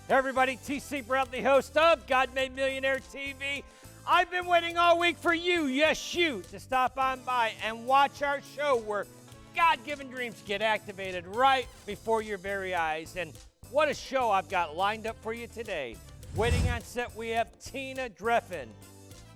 Hey everybody, TC Bradley, host of God Made Millionaire TV. I've been waiting all week for you, yes you, to stop on by and watch our show where God-given dreams get activated right before your very eyes. And what a show I've got lined up for you today. Waiting on set, we have Tina Dreffin.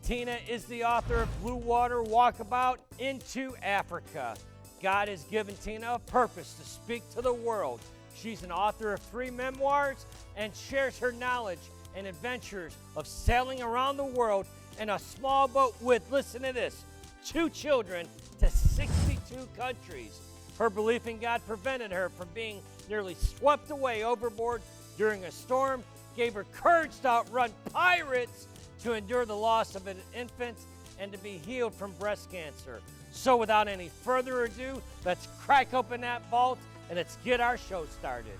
Tina is the author of Bluewater Walkabout into Africa. God has given Tina a purpose to speak to the world. She's an author of 3 memoirs and shares her knowledge and adventures of sailing around the world in a small boat with, listen to this, 2 children to 62 countries. Her belief in God prevented her from being nearly swept away overboard during a storm, gave her courage to outrun pirates, to endure the loss of an infant, and to be healed from breast cancer. So without any further ado, let's crack open that vault and let's get our show started.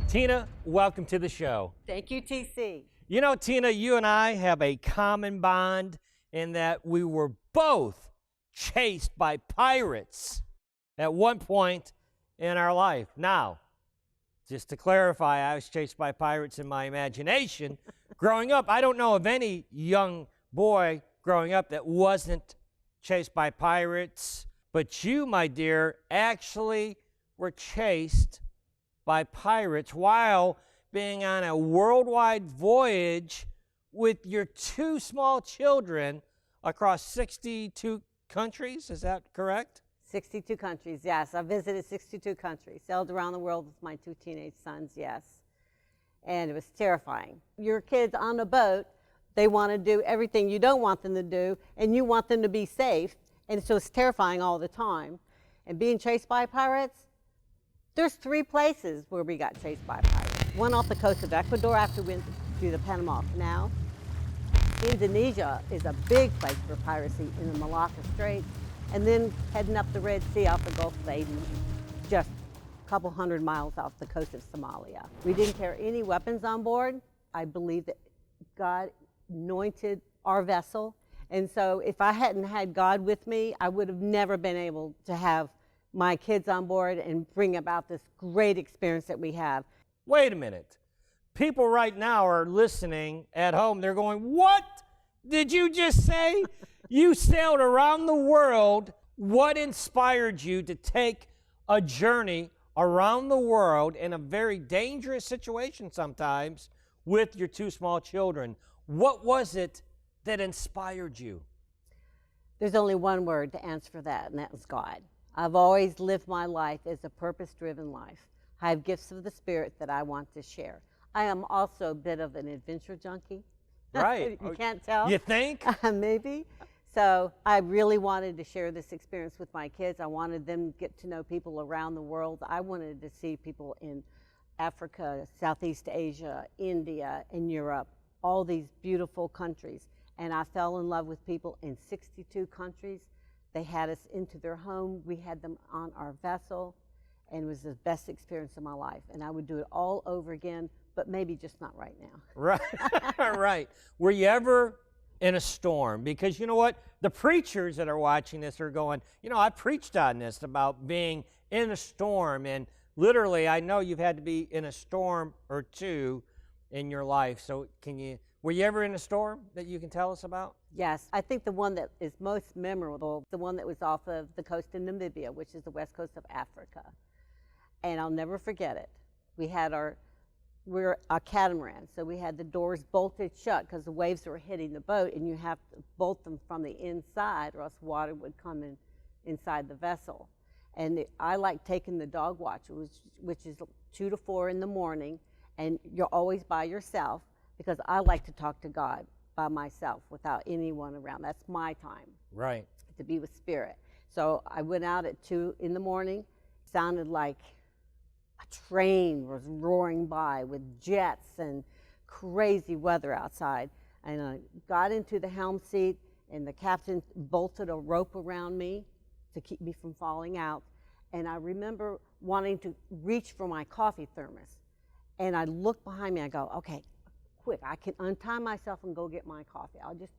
Tina, welcome to the show. Thank you, TC. You know, Tina, you and I have a common bond in that we were both chased by pirates at one point in our life. Now, just to clarify, I was chased by pirates in my imagination. Growing up, I don't know of any young boy growing up that wasn't chased by pirates. But you, my dear, actually were chased by pirates while being on a worldwide voyage with your 2 small children across 62 countries. Is that correct? 62 countries, yes. I visited 62 countries, sailed around the world with my 2 teenage sons, yes. And it was terrifying. Your kids on a boat, they want to do everything you don't want them to do, and you want them to be safe. And so it's terrifying all the time. And being chased by pirates, there's 3 places where we got chased by pirates. One off the coast of Ecuador after we went through the Panama Canal. Indonesia is a big place for piracy in the Malacca Strait. And then heading up the Red Sea off the Gulf of Aden, just a couple hundred miles off the coast of Somalia. We didn't carry any weapons on board. I believe that God anointed our vessel. And so if I hadn't had God with me, I would have never been able to have my kids on board and bring about this great experience that we have. Wait a minute. People right now are listening at home. They're going, what did you just say? You sailed around the world. What inspired you to take a journey around the world in a very dangerous situation sometimes with your 2 small children? What was it that inspired you? There's only one word to answer for that, and that was God. I've always lived my life as a purpose-driven life. I have gifts of the Spirit that I want to share. I am also a bit of an adventure junkie. Right. You can't tell. You think? Maybe. So I really wanted to share this experience with my kids. I wanted them to get to know people around the world. I wanted to see people in Africa, Southeast Asia, India, and Europe, all these beautiful countries. And I fell in love with people in 62 countries. They had us into their home. We had them on our vessel, and it was the best experience of my life. And I would do it all over again, but maybe just not right now. Right, right. Were you ever in a storm? Because you know what? The preachers that are watching this are going, you know, I preached on this about being in a storm, and literally I know you've had to be in a storm or 2 in your life. So were you ever in a storm that you can tell us about? Yes, I think the one that is most memorable, the one that was off of the coast of Namibia, which is the west coast of Africa. And I'll never forget it. We're a catamaran, so we had the doors bolted shut because the waves were hitting the boat, and you have to bolt them from the inside or else water would come in inside the vessel. And I like taking the dog watch, which is 2 to 4 in the morning, and you're always by yourself because I like to talk to God by myself without anyone around. That's my time. Right. To be with Spirit. So I went out at 2 in the morning. Sounded like a train was roaring by with jets and crazy weather outside. And I got into the helm seat, and the captain bolted a rope around me to to keep me from falling out. And I remember wanting to reach for my coffee thermos. And I looked behind me, I go, okay, quick, I can untie myself and go get my coffee. I just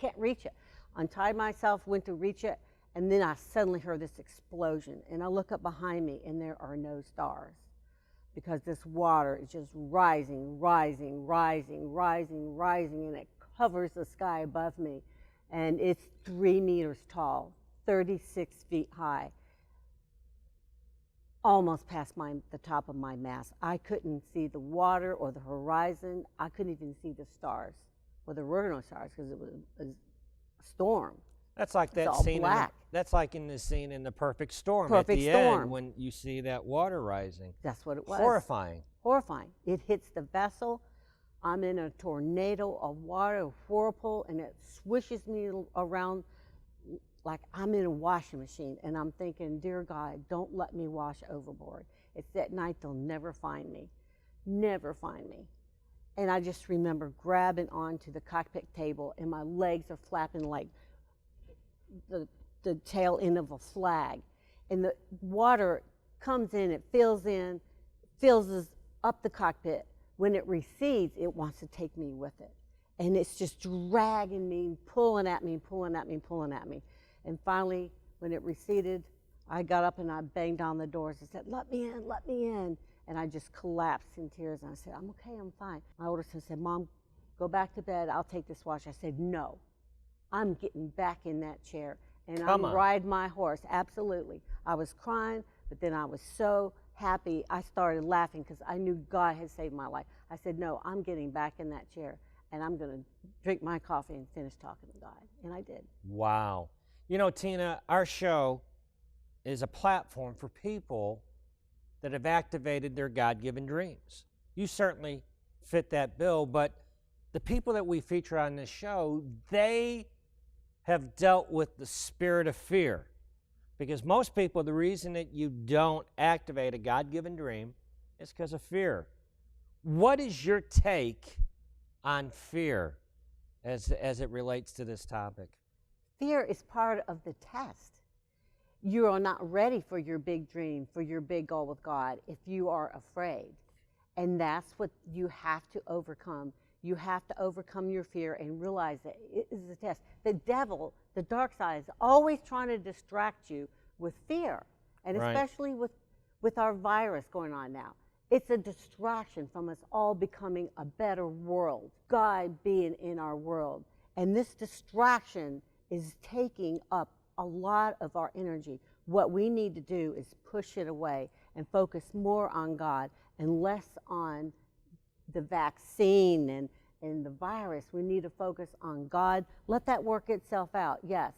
can't reach it. Untied myself, went to reach it, and then I suddenly heard this explosion. And I look up behind me, and there are no stars, because this water is just rising, rising, rising, rising, rising, and it covers the sky above me. And it's 3 meters tall, 36 feet high, almost past the top of my mast. I couldn't see the water or the horizon. I couldn't even see the stars. Well, there were no stars because it was a storm. That's like that all scene. black. That's like in the scene in The Perfect Storm Perfect at the Storm. end when you see that water rising. That's what it was. Horrifying. Horrifying. It hits the vessel. I'm in a tornado of water, a whirlpool, and it swishes me around like I'm in a washing machine. And I'm thinking, dear God, don't let me wash overboard. It's that night they'll never find me. Never find me. And I just remember grabbing onto the cockpit table, and my legs are flapping like the tail end of a flag. And the water comes in, it fills us up the cockpit. When it recedes, it wants to take me with it. And it's just dragging me, pulling at me, pulling at me, pulling at me. And finally, when it receded, I got up and I banged on the doors and said, let me in, let me in. And I just collapsed in tears, and I said, I'm okay, I'm fine. My older son said, Mom, go back to bed, I'll take this wash. I said, no, I'm getting back in that chair, and I'm riding my horse, absolutely. I was crying, but then I was so happy, I started laughing because I knew God had saved my life. I said, no, I'm getting back in that chair, and I'm gonna drink my coffee and finish talking to God, and I did. Wow. You know, Tina, our show is a platform for people that have activated their God-given dreams. You certainly fit that bill, but the people that we feature on this show, they have dealt with the spirit of fear. Because most people, the reason that you don't activate a God-given dream is because of fear. What is your take on fear as it relates to this topic? Fear is part of the test. You are not ready for your big dream, for your big goal with God, if you are afraid. And that's what you have to overcome. You have to overcome your fear and realize that it is a test. The devil, the dark side, is always trying to distract you with fear. And especially with our virus going on now. It's a distraction from us all becoming a better world, God being in our world. And this distraction is taking up a lot of our energy. What we need to do is push it away and focus more on God and less on the vaccine and the virus. We need to focus on God. Let that work itself out. Yes,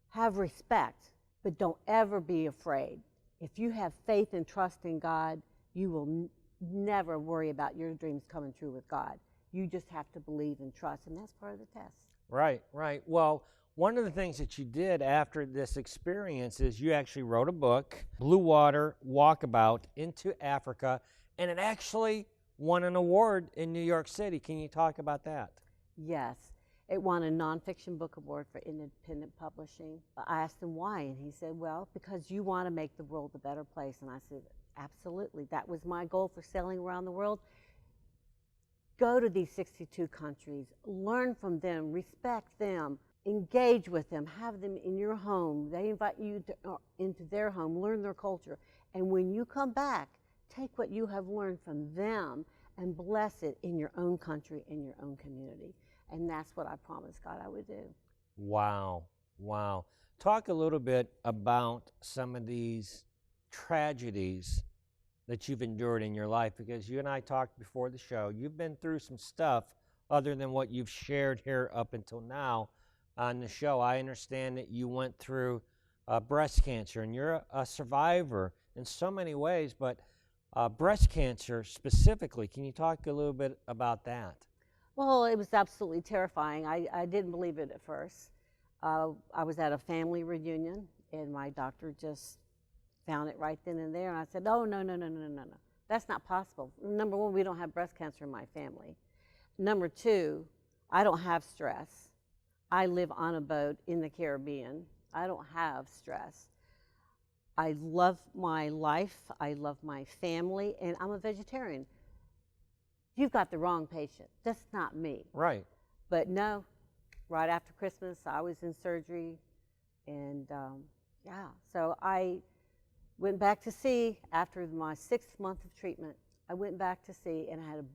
have respect, but don't ever be afraid. If you have faith and trust in God, you will never worry about your dreams coming true with God. You just have to believe and trust, and that's part of the test. Right, right. Well, one of the things that you did after this experience is you actually wrote a book, Bluewater Walkabout into Africa, and it actually won an award in New York City. Can you talk about that? Yes. It won a Nonfiction Book Award for independent publishing. I asked him why, and he said, well, because you want to make the world a better place. And I said, absolutely. That was my goal for sailing around the world. Go to these 62 countries, learn from them, respect them, engage with them, have them in your home. They invite you into their home, learn their culture. And when you come back, take what you have learned from them and bless it in your own country, in your own community. And that's what I promised God I would do. Wow, wow. Talk a little bit about some of these tragedies that you've endured in your life, because you and I talked before the show. You've been through some stuff other than what you've shared here up until now on the show. I understand that you went through breast cancer, and you're a survivor in so many ways, but breast cancer specifically, can you talk a little bit about that? Well, it was absolutely terrifying. I didn't believe it at first. I was at a family reunion, and my doctor just found it right then and there, and I said, oh, no. That's not possible. Number one, we don't have breast cancer in my family. Number two, I don't have stress. I live on a boat in the Caribbean. I don't have stress. I love my life. I love my family, and I'm a vegetarian. You've got the wrong patient. That's not me. Right. But no, right after Christmas, I was in surgery, and yeah, so I went back to see after my 6th month of treatment. I went back to see, and I had a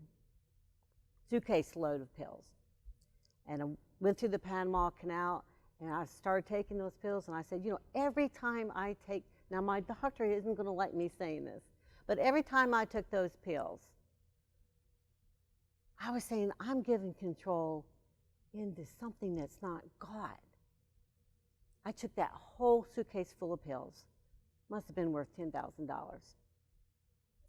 suitcase load of pills. And I went through the Panama Canal, and I started taking those pills, and I said, you know, every time I take, now my doctor isn't going to like me saying this, but every time I took those pills, I was saying, I'm giving control into something that's not God. I took that whole suitcase full of pills, must have been worth $10,000,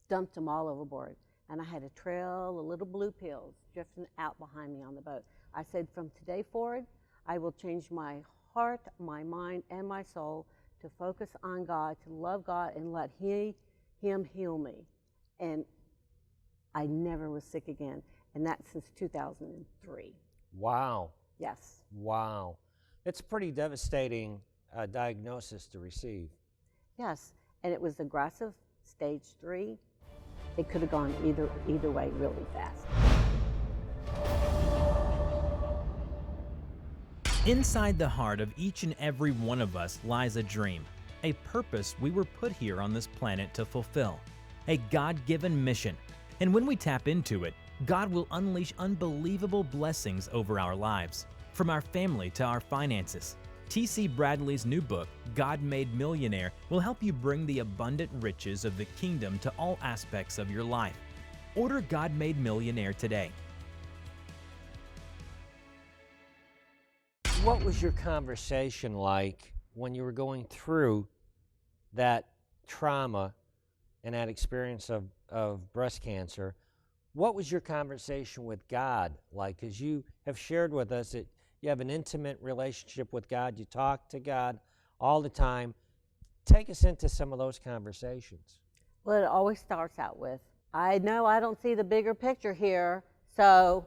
dumped them all overboard, and I had a trail of little blue pills drifting out behind me on the boat. I said, from today forward, I will change my heart, my mind, and my soul to focus on God, to love God, and let Him heal me. And I never was sick again, and that's since 2003. Wow. Yes. Wow. It's a pretty devastating diagnosis to receive. Yes, and it was aggressive, stage 3. It could have gone either way really fast. Inside the heart of each and every one of us lies a dream, a purpose we were put here on this planet to fulfill, a God-given mission. And when we tap into it, God will unleash unbelievable blessings over our lives, from our family to our finances. T.C. Bradley's new book, God Made Millionaire, will help you bring the abundant riches of the kingdom to all aspects of your life. Order God Made Millionaire today. What was your conversation like when you were going through that trauma and that experience of breast cancer? What was your conversation with God like? Because you have shared with us that you have an intimate relationship with God. You talk to God all the time. Take us into some of those conversations. Well, it always starts out with, I know I don't see the bigger picture here, so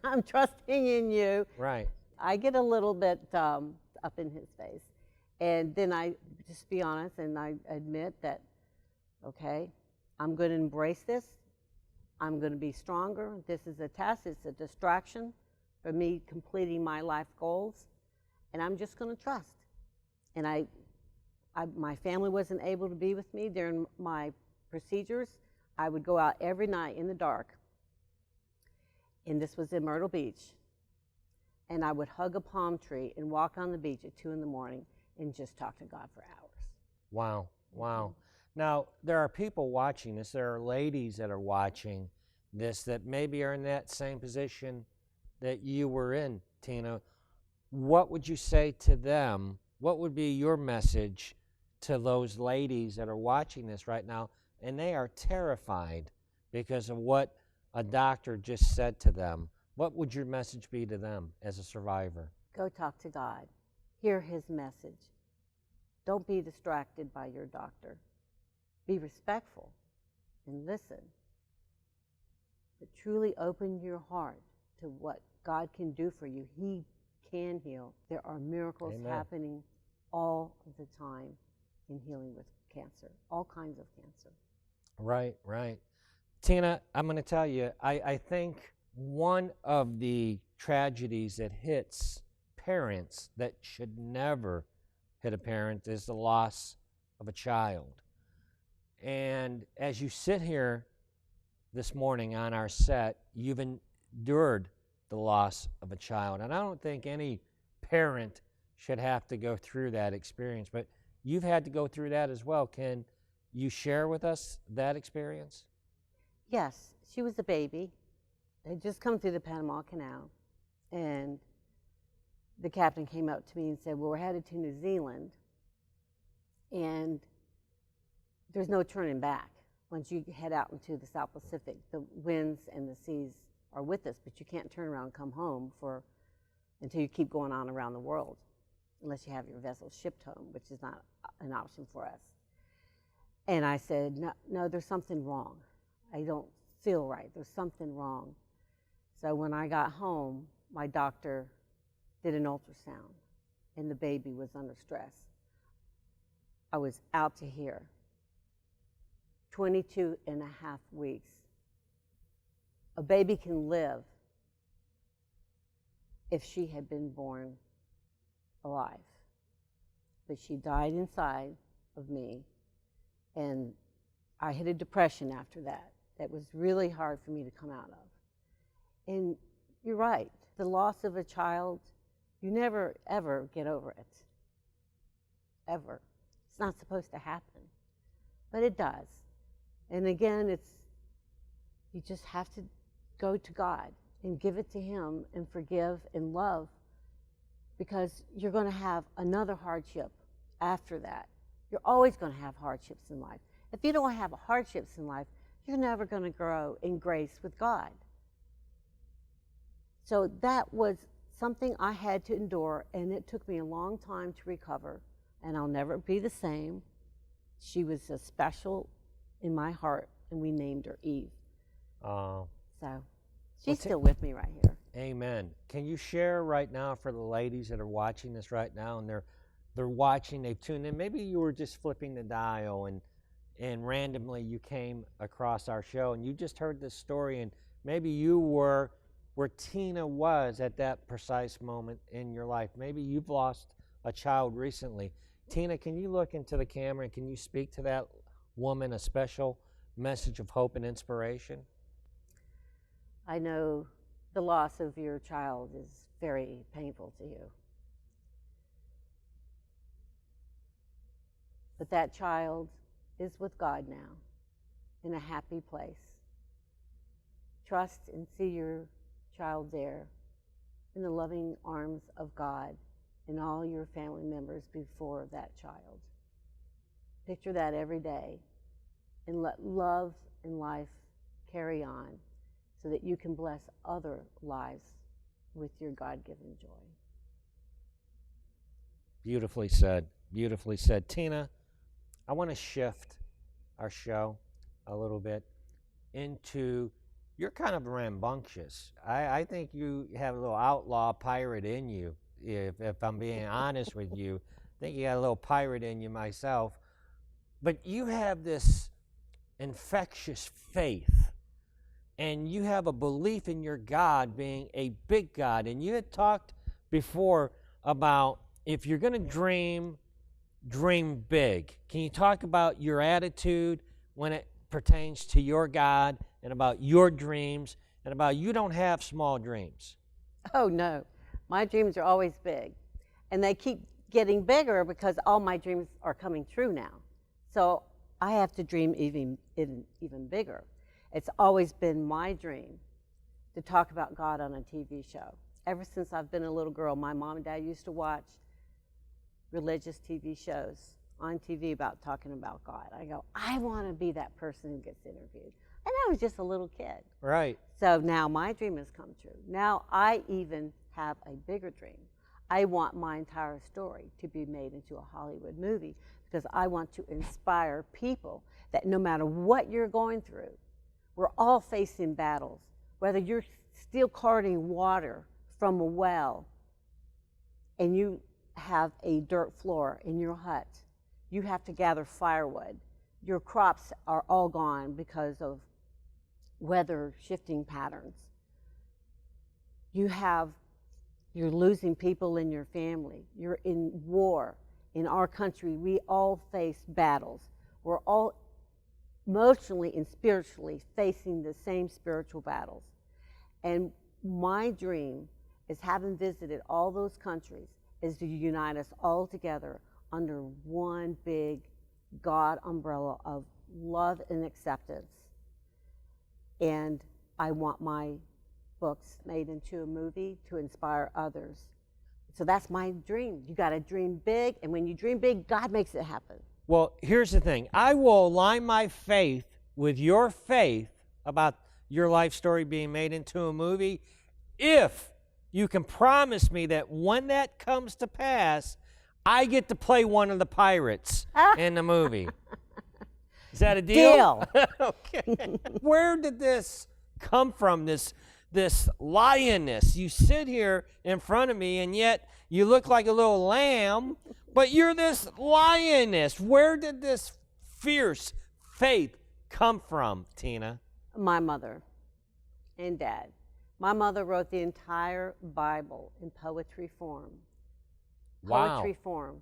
I'm trusting in you. Right. I get a little bit up in his face. And then I just be honest and I admit that, okay, I'm going to embrace this. I'm going to be stronger. This is a test. It's a distraction for me completing my life goals. And I'm just going to trust. And my family wasn't able to be with me during my procedures. I would go out every night in the dark. And this was in Myrtle Beach. And I would hug a palm tree and walk on the beach at 2 in the morning and just talk to God for hours. Wow, wow. Now, there are people watching this. There are ladies that are watching this that maybe are in that same position that you were in, Tina. What would you say to them? What would be your message to those ladies that are watching this right now, and they are terrified because of what a doctor just said to them? What would your message be to them as a survivor? Go talk to God. Hear His message. Don't be distracted by your doctor. Be respectful and listen. But truly open your heart to what God can do for you. He can heal. There are miracles Amen. happening all the time in healing with cancer, all kinds of cancer. Right, right. Tina, I'm going to tell you, I think one of the tragedies that hits parents that should never hit a parent is the loss of a child. And as you sit here this morning on our set, you've endured the loss of a child. And I don't think any parent should have to go through that experience, but you've had to go through that as well. Can you share with us that experience? Yes, she was a baby. They'd just come through the Panama Canal, and the captain came up to me and said, well, we're headed to New Zealand, and there's no turning back. Once you head out into the South Pacific, the winds and the seas are with us, but you can't turn around and come home until you keep going on around the world, unless you have your vessel shipped home, which is not an option for us. And I said, no, there's something wrong. I don't feel right. There's something wrong. So when I got home, my doctor did an ultrasound. and the baby was under stress. I was out to here. 22 and a half weeks. A baby can live if she had been born alive. But she died inside of me, and I had a depression after that. That was really hard for me to come out of. And you're right, the loss of a child, you never, ever get over it. Ever. It's not supposed to happen, but it does. And again, you just have to go to God and give it to Him and forgive and love, because you're going to have another hardship after that. You're always going to have hardships in life. If you don't have hardships in life, you're never going to grow in grace with God. So that was something I had to endure, and it took me a long time to recover, and I'll never be the same. She was a special in my heart, and we named her Eve. So she's still with me right here. Amen. Can you share right now for the ladies that are watching this right now, and they're watching, they've tuned in, maybe you were just flipping the dial and randomly you came across our show and you just heard this story, and maybe you were where Tina was at that precise moment in your life. Maybe you've lost a child recently. Tina, can you look into the camera and can you speak to that woman a special message of hope and inspiration? I know the loss of your child is very painful to you. But that child is with God now, in a happy place. Trust and see your child there in the loving arms of God and all your family members before that child. Picture that every day and let love and life carry on so that you can bless other lives with your God-given joy. Beautifully said. Beautifully said. Tina, I want to shift our show a little bit into, you're kind of rambunctious. I think you have a little outlaw pirate in you, if I'm being honest with you. I think you got a little pirate in you myself. But you have this infectious faith, and you have a belief in your God being a big God. And you had talked before about if you're going to dream big. Can you talk about your attitude when it pertains to your God and about your dreams and about you don't have small dreams? Oh, no. My dreams are always big. And they keep getting bigger because all my dreams are coming true now. So I have to dream even bigger. It's always been my dream to talk about God on a TV show. Ever since I've been a little girl, my mom and dad used to watch religious TV shows on TV about talking about God. I go, I want to be that person who gets interviewed. And I was just a little kid. Right. So now my dream has come true. Now I even have a bigger dream. I want my entire story to be made into a Hollywood movie because I want to inspire people that no matter what you're going through, we're all facing battles. Whether you're steel carting water from a well and you have a dirt floor in your hut, you have to gather firewood. Your crops are all gone because of weather shifting patterns. You're losing people in your family. You're in war. In our country, we all face battles. We're all emotionally and spiritually facing the same spiritual battles. And my dream is, having visited all those countries, is to unite us all together under one big God umbrella of love and acceptance. And I want my books made into a movie to inspire others. So that's my dream. You got to dream big, and when you dream big, God makes it happen. Well, here's the thing. I will align my faith with your faith about your life story being made into a movie if you can promise me that when that comes to pass, I get to play one of the pirates in the movie. Is that a deal? Deal. Okay. Where did this come from, this this lioness. You sit here in front of me, and yet you look like a little lamb, but you're this lioness. Where did this fierce faith come from, Tina? My mother and dad. My mother wrote the entire Bible in poetry form. Wow. Poetry form,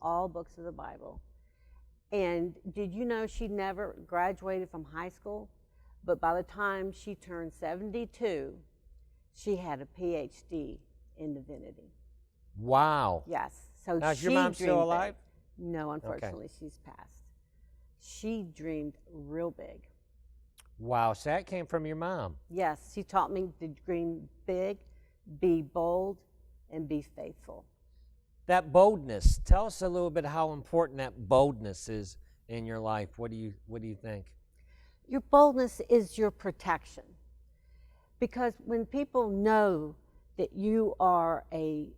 all books of the Bible. And did you know she never graduated from high school? But by the time she turned 72, she had a PhD in divinity. Wow. Yes. So Now, is she your mom still dreamed alive? big. No, unfortunately, she's passed. She dreamed real big. Wow, so that came from your mom. Yes, she taught me to dream big, be bold, and be faithful. That boldness, tell us a little bit how important that boldness is in your life. What do you think? Your boldness is your protection. Because when people know that you are a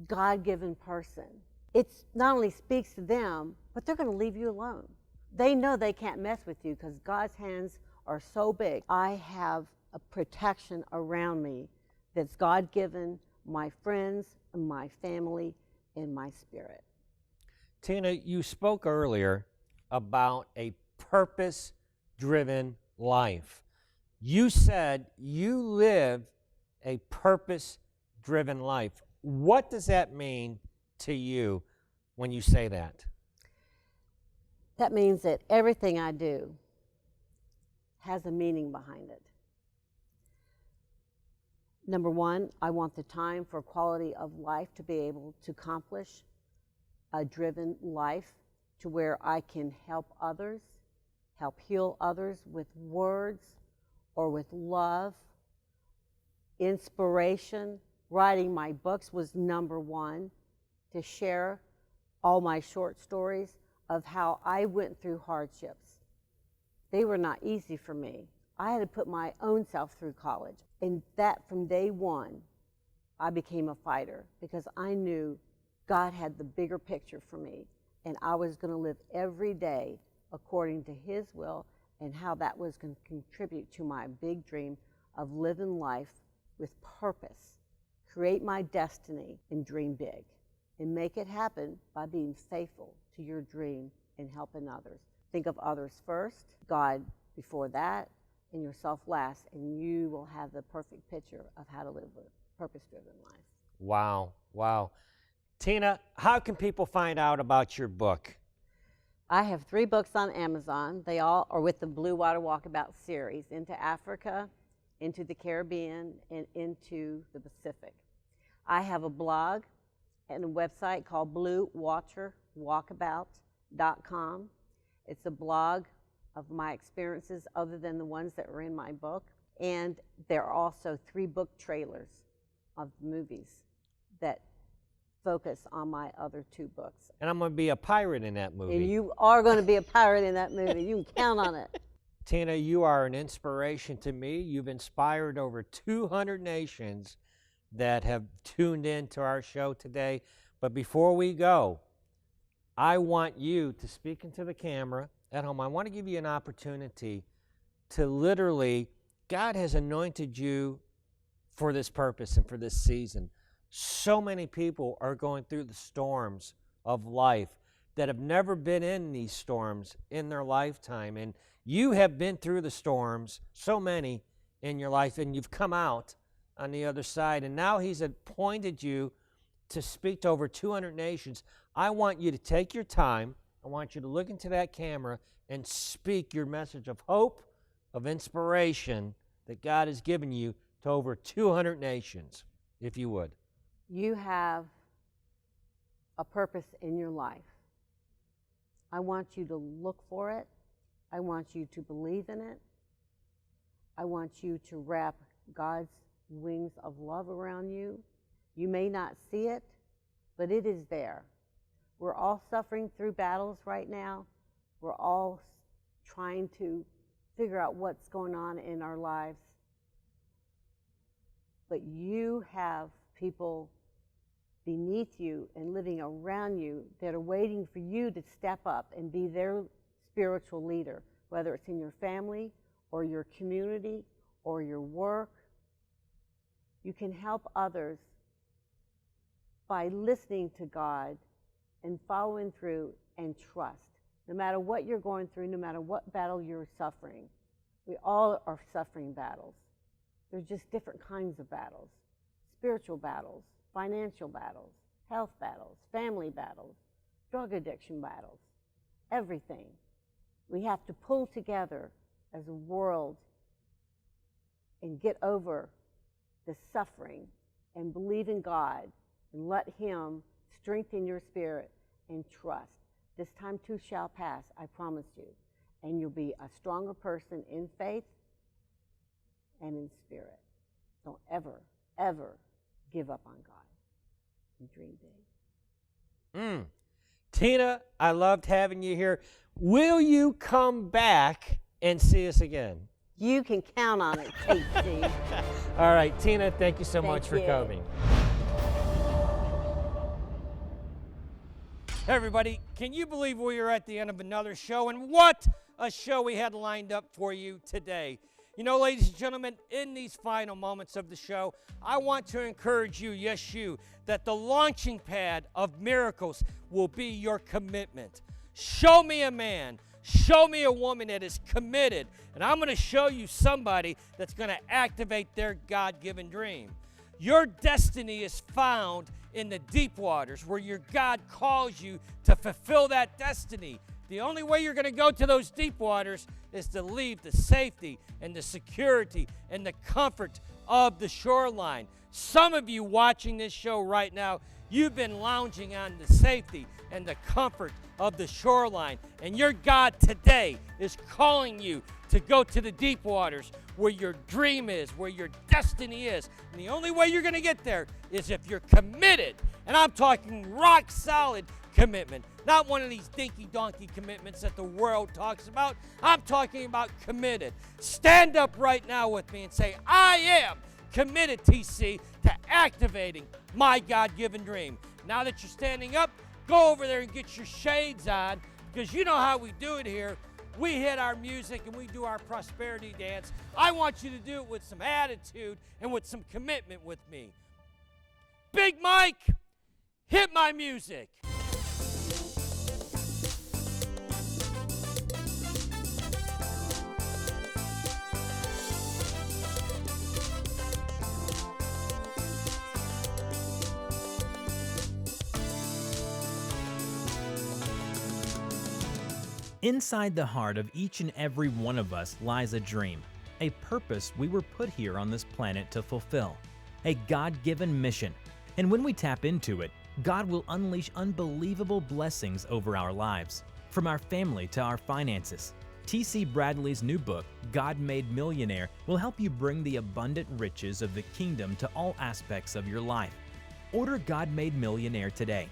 God-given person, it not only speaks to them, but they're going to leave you alone. They know they can't mess with you because God's hands are so big. I have a protection around me that's God-given, my friends, my family, and my spirit. Tina, you spoke earlier about a purpose-driven life. You said you live a purpose-driven life. What does that mean to you when you say that? That means that everything I do has a meaning behind it. Number one, I want the time for quality of life to be able to accomplish a driven life to where I can help others, help heal others with words or with love, inspiration. Writing my books was number one, to share all my short stories of how I went through hardships. They were not easy for me. I had to put my own self through college. And that from day one, I became a fighter because I knew God had the bigger picture for me. And I was going to live every day according to His will and how that was going to contribute to my big dream of living life with purpose, create my destiny, and dream big. And make it happen by being faithful to your dream and helping others. Think of others first, God before that, and yourself last, and you will have the perfect picture of how to live a purpose-driven life. Wow, wow. Tina, how can people find out about your book? I have 3 books on Amazon. They all are with the Bluewater Walkabout series, into Africa, into the Caribbean, and into the Pacific. I have a blog and a website called bluewaterwalkabout.com. It's a blog of my experiences other than the ones that were in my book. And there are also 3 book trailers of movies that focus on my other 2 books. And I'm going to be a pirate in that movie. And you are going to be a pirate in that movie. You can count on it. Tina, you are an inspiration to me. You've inspired over 200 nations that have tuned in to our show today. But before we go, I want you to speak into the camera at home. I want to give you an opportunity to literally, God has anointed you for this purpose and for this season. So many people are going through the storms of life that have never been in these storms in their lifetime. And you have been through the storms, so many in your life, and you've come out on the other side. And now He's appointed you to speak to over 200 nations. I want you to take your time. I want you to look into that camera and speak your message of hope, of inspiration that God has given you to over 200 nations, if you would. You have a purpose in your life. I want you to look for it. I want you to believe in it. I want you to wrap God's wings of love around you. You may not see it, but it is there. We're all suffering through battles right now. We're all trying to figure out what's going on in our lives. But you have people beneath you and living around you that are waiting for you to step up and be their spiritual leader, whether it's in your family or your community or your work You can help others by listening to God and following through and trust. No matter what you're going through, no matter what battle you're suffering, we all are suffering battles. They're just different kinds of battles. Spiritual battles, financial battles, health battles, family battles, drug addiction battles, everything. We have to pull together as a world and get over the suffering and believe in God and let Him strengthen your spirit and trust. This time too shall pass, I promise you, and you'll be a stronger person in faith and in spirit. Don't ever, ever give up on God and dream big. Tina, I loved having you here. Will you come back and see us again? You can count on it, Casey. All right, Tina, thank you so much for coming. Hey, everybody, can you believe we are at the end of another show? And what a show we had lined up for you today. You know, ladies and gentlemen, in these final moments of the show, I want to encourage you, yes you, that the launching pad of miracles will be your commitment. Show me a man, show me a woman that is committed, and I'm going to show you somebody that's going to activate their God-given dream. Your destiny is found in the deep waters where your God calls you to fulfill that destiny. The only way you're going to go to those deep waters is to leave the safety and the security and the comfort of the shoreline. Some of you watching this show right now, you've been lounging on the safety and the comfort of the shoreline. And your God today is calling you to go to the deep waters where your dream is, where your destiny is. And the only way you're going to get there is if you're committed. And I'm talking rock solid commitment. Not one of these dinky-donkey commitments that the world talks about. I'm talking about committed. Stand up right now with me and say, I am committed, TC, to activating my God-given dream. Now that you're standing up, go over there and get your shades on, because you know how we do it here. We hit our music and we do our prosperity dance. I want you to do it with some attitude and with some commitment with me. Big Mike, hit my music. Inside the heart of each and every one of us lies a dream, a purpose we were put here on this planet to fulfill, a God-given mission. And when we tap into it, God will unleash unbelievable blessings over our lives, from our family to our finances. T.C. Bradley's new book, God Made Millionaire, will help you bring the abundant riches of the kingdom to all aspects of your life. Order God Made Millionaire today